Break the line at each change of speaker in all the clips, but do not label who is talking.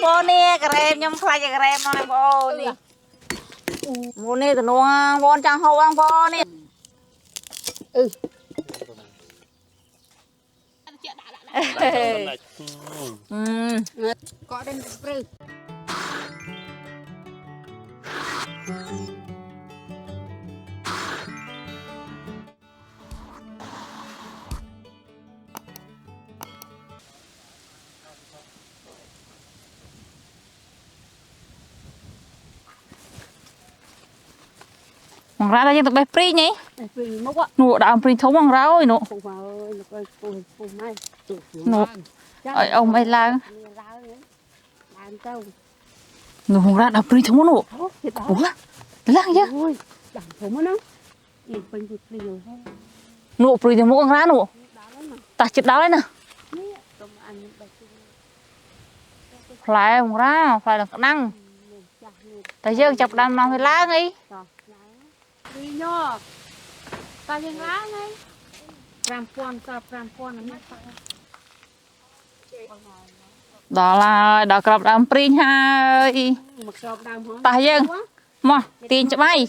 bố nè cái rem nhom khoai cái rem này bố nè bố nè tụi nó bố chẳng hậu ăn bố nè
có đến sprư
mong ra đây cho tụi bay free nhỉ
sprư mốc á
nụ đã free thấu mong ra ơi nụ nụ ở ông ấy la nụ mong ra đã free thấu nụ ủa lang chứ nụ free thì mong ra nụ ta chụp đáo đấy nè phải mong ra phải là năng tại dương chụp đam mang phải lá đi
đi nhо taยังล้างไงpram pon nó
đó là đó cặp đam prin hai ta dương mà tiền cho bay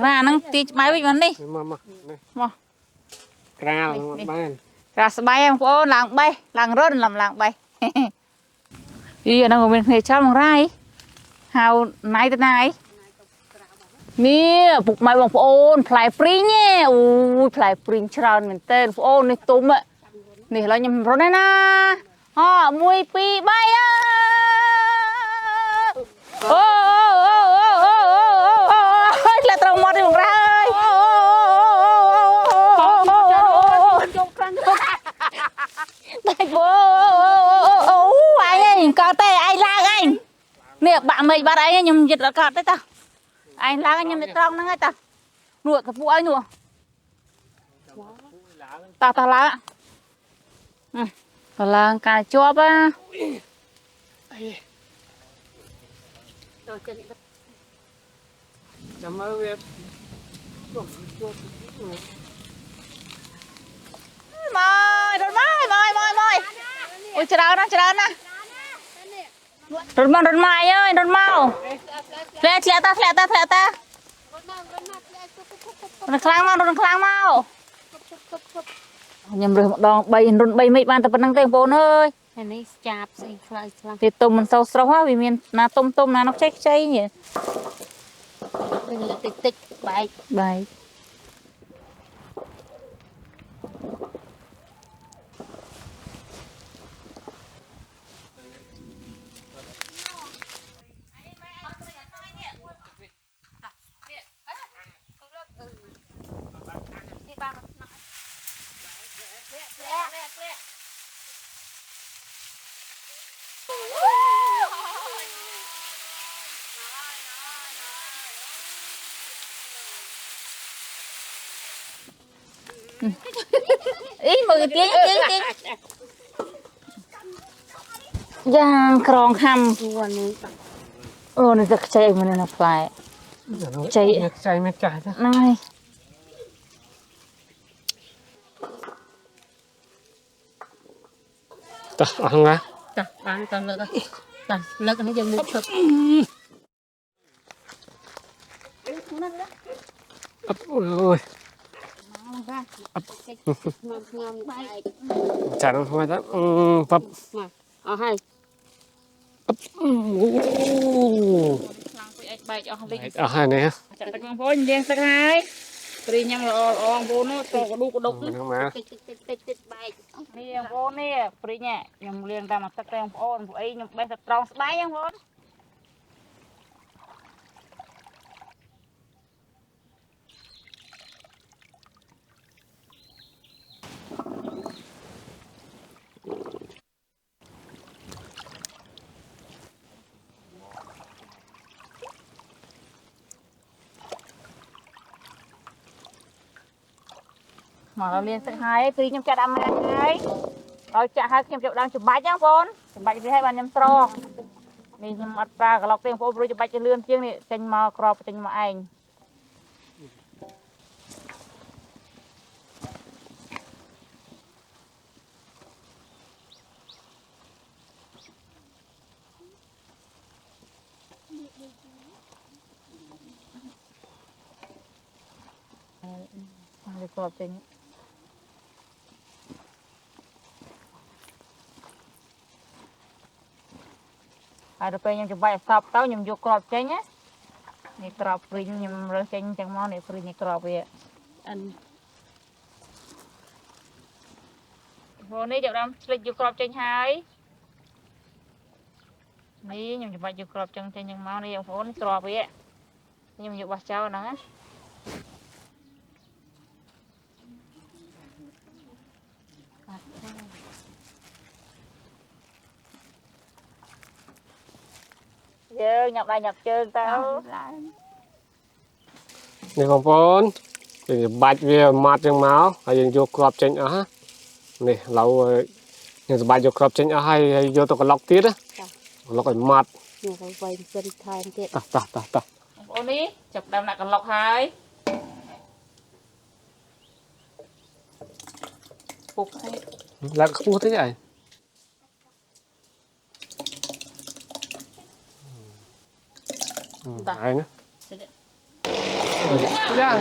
ra năng tiền cho bay với mình đi mà ra bay em cô làng bay làng rớt làm làng bay đi ở đâu mình phải cho bằng rai hào này thế này nè buộc máy bằng phôn phải prin nhé ui phải prin tròn mình tên phôn này tôm ạ nè là nhầm rồi đấy na họ mui pi bay á là trồng mọt đi bằng ra ơi đây bố ai ấy cao tê ai la anh nè bạn mày bạn ấy nhầm dịch là cao tê ta anh la anh nhầm để trông nó ngay ta nuôi cái phụ anh nuôi ta ta la là cà chua á mời đồn mời ôi chờ nè đồn mày ơi đồn mau lẹ ta đồn khlang mau nhầm rồi một đòn bay mấy ban tập năng tên bồn ơi
này chạp gì
thì tôm mình sâu sâu quá vì miền na tôm na nó cháy nhỉ
tích
bài ý mười tiếng giang krong ham này giật chạy mình là phải chạy
mệt chạy đó
này
ta ăn á
ta ăn con lợn nó dần một sụp
ôi chả đâu thôi đó phập
hay
hai này ha
chặt con phố nhìn đen sắc hai Pri nhang lo vô nó to có đu có đục nè vô nè Pri nhẹ nhung liền ta mà sắc đen ôn phụ ấy nhung bên thật tròn bay nhung vô mà nó liền sắc hai Pri nhung chặt đam hai rồi chặt hai nhung chặt đam chụp bạch nhá vốn chụp bạch thì hai bạn nhung tròn นี่ខ្ញុំអត់ប្រើក្លុកទេបងប្អូនព្រោះច្បាច់ទៅលឿនជាងនេះចេញមកក្របចេញមកឯងហើយក្របចេញហើយដល់ពេលខ្ញុំច្របាច់ឲ្យសពទៅខ្ញុំយកក្របចេញណានេះក្របព្រីងខ្ញុំរើសចេញចឹងមកនេះព្រីងនេះក្របវា
អាន
ព្រោះនេះចាប់ដើមឆ្លិចយកក្របចេញហើយនេះខ្ញុំច្របាច់យកក្របចឹងចេញចឹងមកនេះបងប្អូនក្របវាខ្ញុំយកបោះចោលហ្នឹងណាយើងញ៉ាំដៃញ៉ាំជើងទៅ
នេះបងប្អូនយើងបាច់វាម៉ាត់ចឹងមកហើយយើងយកក្របចេញអស់នេះឡូវយើងសម្បាច់យកក្របចេញអស់ហើយយកទៅក្លុកទៀតណាក្លុកឲ្យម៉ាត់
យកទៅវែងសិនថែមទៀត
តោះ
បងប្អូននេះចាប់ដើមដាក់ក្លុកហើយពុកហើយ
ឡើងខ្ពស់តិចហើយហើយណាយ៉ាង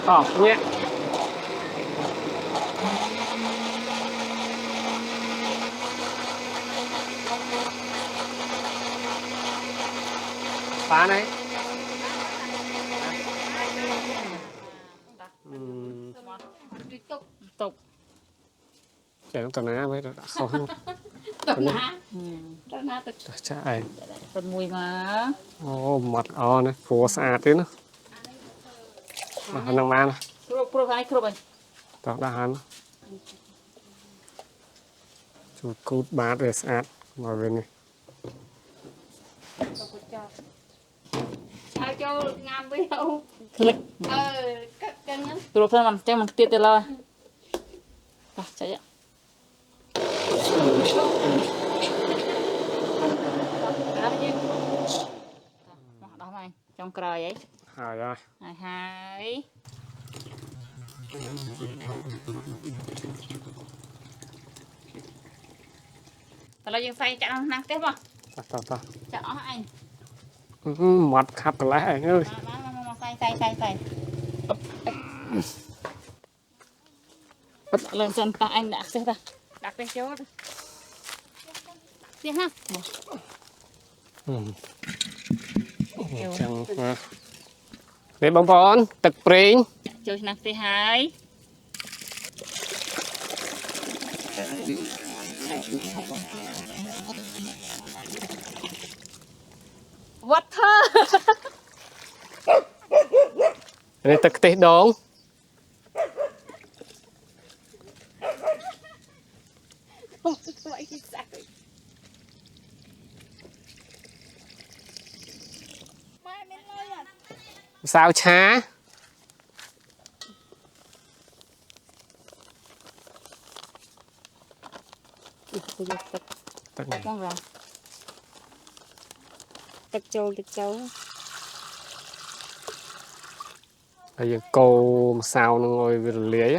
អោះញ៉ាបានហើយ
តុប
ចាំតណាមើលដាក់ខុស
ទៅណាទៅ
ចាឯង
ទៅមួយមក
អូម៉ាត់អណាព្រោះស្អាតទេណាមកហ្នឹងបាន
គ្រប់ហើយគ្រប់ហើយ
តោះដាក់ហានជួយគូតបាតវាស្អាតមកវិញនេះ
ហើយចូលញ៉ាំវិញអូ
ក្លិច
កាត់ចឹងហ្នឹង
គ្រប់ទៅមិនចឹងមិនទៀតទេឡើយតោះចាច់ដោះមកចុងក្រោយអី
ហើយ
ឥឡូវយើងใส่ចាក់ក្នុងឆ្នាំងទេបង
តោះ
ចាក់អស់ឯង
ម៉ាត់ខាប់កន្លែងឯងអើយ
មកใส่ឡើងសិនតោះឯងដាក់ខ្ទះតាដាក់ខ្ទះចូលទៅទៀតណា
ចឹងនេះបងប្អូនទឹកប្រេង
ចូលឆ្នាំងខ្ទះហើយវត្ត
នេះទឹកខ្ទះដូងម្សៅឆា
ទឹក
បងរ៉ា
ទឹកចូល
ហើយយើងកូរម្សៅនឹងឲ្យវារលាយ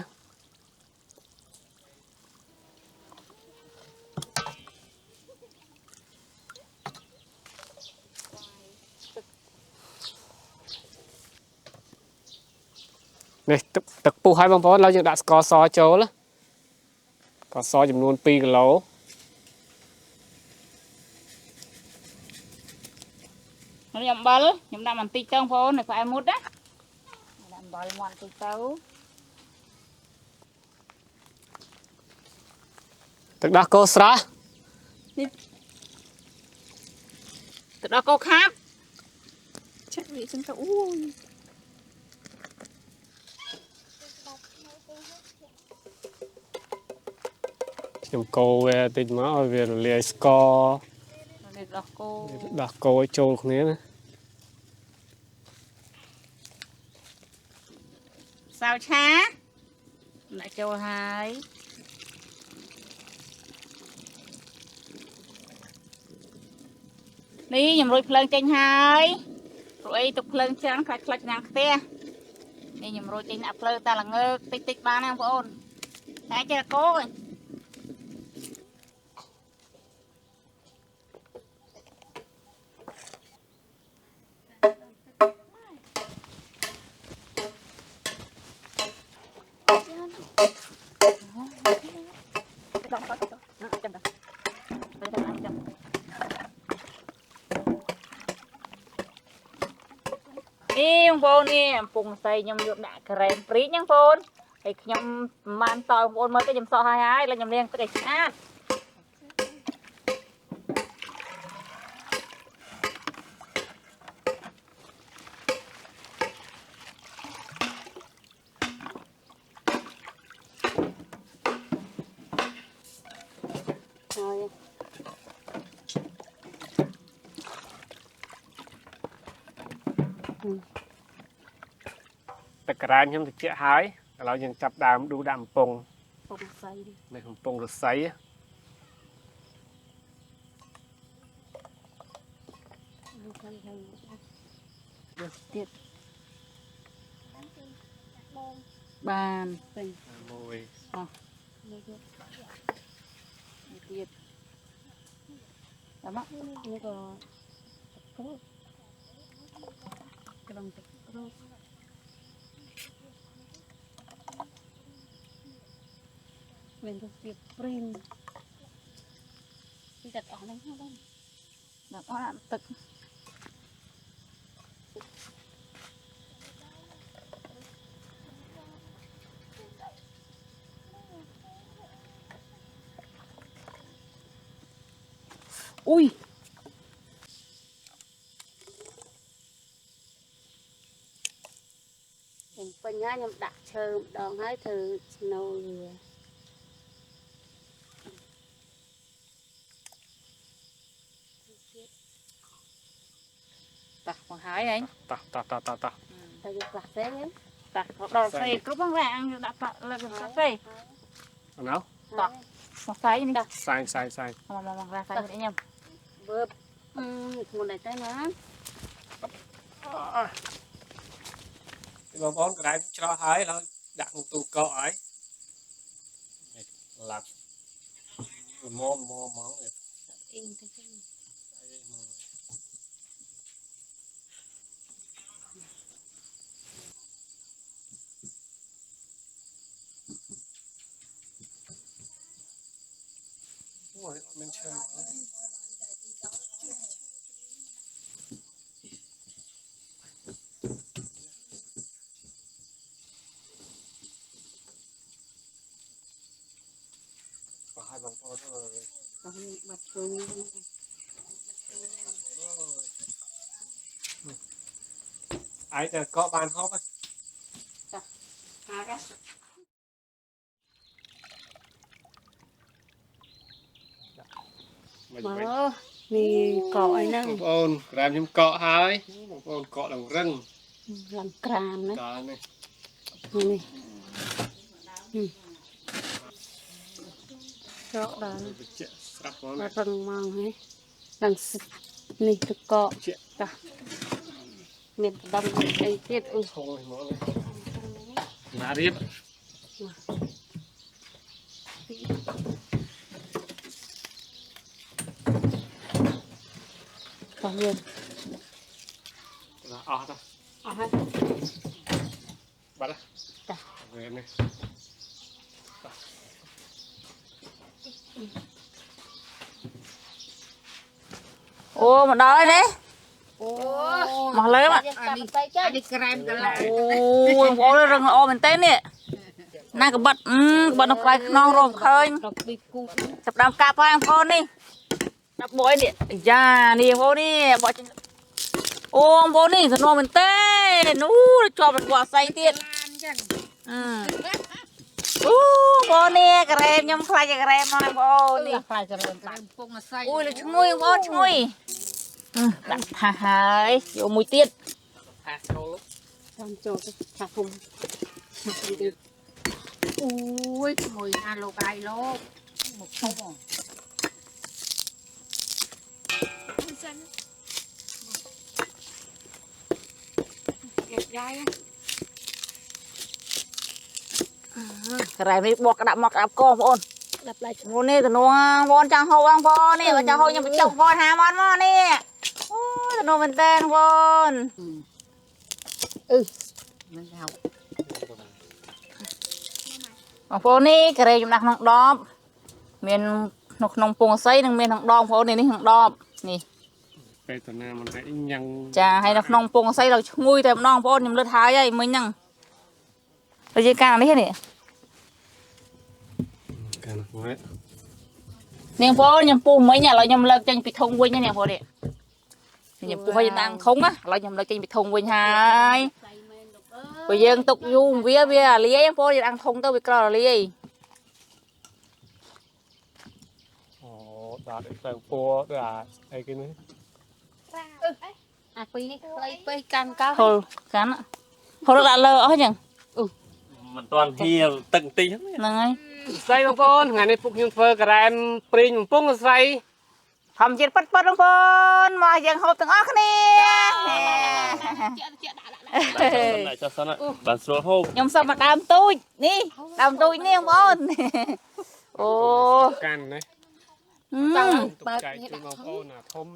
នេះទឹកពុះឲ្យបងប្អូនឡើយយើងដាក់ស្ករសចូលស្ករសចំនួន2គីឡូ
នេះអំបិលខ្ញុំដាក់បន្តិចទៅបងប្អូននៅផ្អែមមុតណាដាក់អំបិលមាត់តិចទៅ
ទឹកដោះគោស្រស់
នេះទឹកដោះគោខាប់
ចាក់វាចឹងទៅអូយ
ខ្ញុំកូរវាតិចមកឲ្យវារលាយស្ករ
នេះដោះគោ
ឲ្យចូលគ្នាណា
សាវឆាដាក់ចូលហើយ នេះខ្ញុំរួចភ្លើងចេញហើយព្រោះអីទុកភ្លើងច្រើនខ្លាច់ណាស់ផ្ទះនេះខ្ញុំរួចចេញដាក់ភ្លើងតែល្ងើកតិចបានណាបងប្អូនតែចេះកោវិញនេះបងប្អូននេះអំពងសៃខ្ញុំយកដាក់ក្រែមព្រីងហ្នឹងបងប្អូនហើយខ្ញុំប្រហែលតើបងប្អូនមើលទៅខ្ញុំសោះហើយហើយខ្ញុំលាងទឹកឲ្យស្អាត
ហើយ
ទឹកក្រាញខ្ញុំតិចហើយឥឡូវយើងចាប់ដើមឌូដាក់កំពង់
ពុកសៃ
នេះកំពង់រស័យ
ទៀត
បាន
ពេញ
មួយ
ទៀតដល់មក
នេះក៏ក្រុមទឹកគ្រូមានទៅទៀតព្រីងពីតែអស់ហ្នឹងហ្នឹង
ដល់អត់ទឹកអ៊ុយ
ខ្ញុំពេញហើយខ្ញុំដាក់ឈើម្ដងហើយធ្វើស្នូលវា
តោះមកហើយហី
តោះ
តែយកខ្លះផ្សេងហ្នឹង
តោះដល់ផ្សេងគ្រប់ហ្នឹងឡើងយកដាក់លើផ្សេង
អណោ
តោះមកផ្សេងនេះ
សាយ
មកផ្សេងខ្ញុំ
វើបធ្ងន់តែទៅណា
បងប្អូនក្រាញច្រោះហើយឥឡូវដាក់ក្នុងទូកកហើយនេះឡាប់មកហ្មងនេះ
អ៊ីងទៅចឹង
អូយមានឈើក៏ឲ្យបងប្អូនអើយ
ក៏មានបាត់ខ្លួន
អាចតែកកបានហូបហ៎
ហាក
មិន
មក
វិញ
នេះកកអីហ្នឹង
បងប្អូនក្រាមខ្ញុំកកហើយបងប្អូនកកឡើងរឹង
ឡើងក្រាមហ្នឹង
ដល់នេះ
នេះកកដល់
វាជាស្រាប់ហ្មង
រឹងមកហ៎ឡើងនេះទៅកក
ជា
តាមានដុំអីទៀត
ធំហ្មងណារៀប
ក៏មាន
អស់ទៅ
អស់ហើយ
បាត់
ចា
វិញនេះ
អូមកដល់ហើយនេះ
អូ
មកលើមក
អានេះទៅចានេះក្រែមកន្លែង
អូបងប្អូនរឹងល្អមែនតើនេះណាក្បិតក្បិតនៅក្រៅខ្នងរមឃើញ
ដល់ពីគូ
ចាប់ដើមកាប់ហើយបងប្អូននេះដល់បុយនេះយ៉ានេះបងប្អូននេះបោះចេញអូបងប្អូននេះសំណួរមែនតើនោះជាប់នឹងស្អីទៀត
ឡានចឹង
អូបងប្អូននេះក្រែមខ្ញុំខ្លាចក្រែមមកបងប្អូននេះ
ខ្លាចចរើតាមពងអាស័យ
អូយលើឈ្ងុយបងប្អូនឈ្ងុយដាក់ថាហើយយកមួយទៀត
ថាចូល
តាមចូលទៅថាគុំទៀតអូយមួយអាលោកអាយលោកមកធំ
cái này mới buộc cái đạm mọc đạm con bọn
đập lại
bọn này từ nó bọn chẳng hậu ăn bọn này mà chẳng hậu nhưng mà chồng bọn hà món món này ôi từ nó mình tên bọn
mình học
bọn này cái này chúng ta không đọp miền nông pùng xây đừng miền thằng đọp bọn này đi thằng đọp nè
ពេលតាណាមិនឯងញ៉ាំង
ចាហើយនៅក្នុងពងសៃเราឈ្ងុយតែម្ដងបងខ្ញុំលើកហើយហើយមិញហ្នឹងទៅជាការនេះនេះ
កាលហ្នឹង
នាងបងខ្ញុំពុះមិញឥឡូវខ្ញុំលើកចេញពីធុងវិញនេះបងនេះខ្ញុំពុះឲ្យតាំងធុងណាឥឡូវខ្ញុំលើកចេញពីធុងវិញហើយបើយើងទុកយូរវាលាយបងយើងអាំងធុងទៅវាក្រលាយ
អូដល់ទៅពួរទៅអីគេនេះ
à pi lấy pi can cá
ហុលកាន់ហុលដាក់លើអស់ចឹង
មិនតាន់ហៀតឹងតិច
ហ្នឹងហើយ
ស្រីបងប្អូនថ្ងៃនេះពុកខ្ញុំធ្វើការ៉ែមព្រីងកំពុងស្រី
ធម្មជាតិប៉ិតបងប្អូនមកយើងហូបទាំងអស់គ្នា
ដាក់ចុះសិនបានស្រួលហូប
ខ្ញុំសុំមកដើមទូចនេះដើមទូចនេះបងប្អូនអូ
កាន់ណា
bớt
ចែកជូនបងប្អូនណាធំ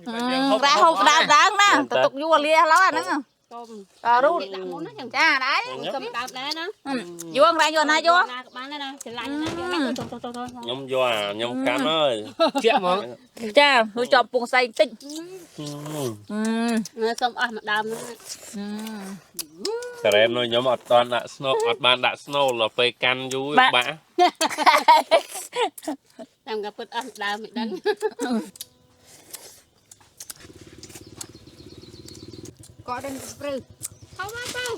ra hộp đào đáng nè tụi tục vua lia lo anh đó
tôm
tao rút
đặt muốn nó chẳng
cha đấy
cầm đạp đấy nó
vua ra vô này vô
bán đây nè chỉ lạnh nè thôi thôi
ខ្ញុំយកអាខ្ញុំកាន់ហើយ
ជាក់ហ្មង
cha tôi chọn bông xay tích
nó xong ăn mà đam nữa
ការ៉េមនោះខ្ញុំអត់តាន់ដាក់ស្នូអត់បានដាក់ស្នូដល់ពេលកាន់យូរបាក់
làm gặp bớt ăn đam bị đánh có đây sprư không ăn đâu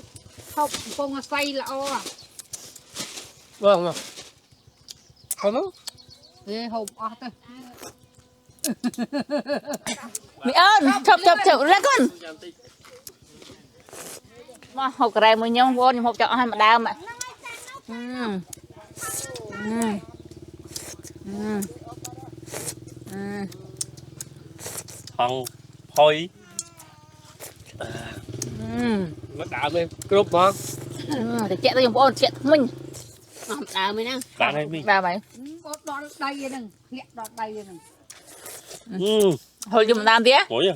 không phong là phay là o à
បងមកហៅមក
ghê hộp o thôi
mày ơn chụp ra con mà hộp cái này mới nhau vô nhưng hộp chọn hai mà đau mà
ហងផុយ
មកដើមឯងគ្រប់ហ្មង
để chạy tôi dùng ôn chạy mình
ăn đam mới nè
បានហើយមី
ra mày
có đòn đây vậy nè hiện đòn đây vậy nè
hồi dùng đam tía
អូយ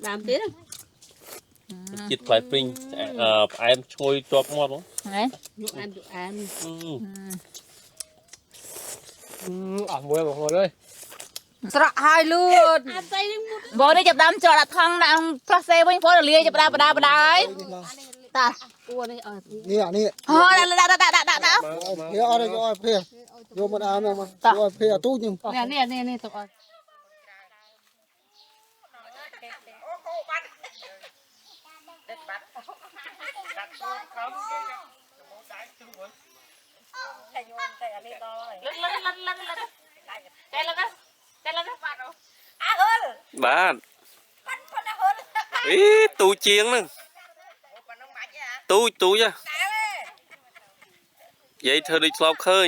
đam tí nè
ចិត្តផ្លែព្រីងផ្អែមឈ្ងុយជាប់មាត់ហ្មង
đấy
dụ ăn
អស់មួយបងប្អូនអើយ
sạ hai luôn
ăn tay đi
bố đi chụp đam cho là thằng đang phát xe với phố là lia chụp đam ấy ta
cua đây ở
นี่อ่ะนี่
thôi đã
เนี่ยเอาเลยเอาเพียโยมมันเอาเนี่ยมันเอาเพียตู้ยิง
nè tụi ơi
បាទអីទូជាងហ្នឹងទូចហ៎និយាយធ្វើដូចធ្លាប់ឃើញ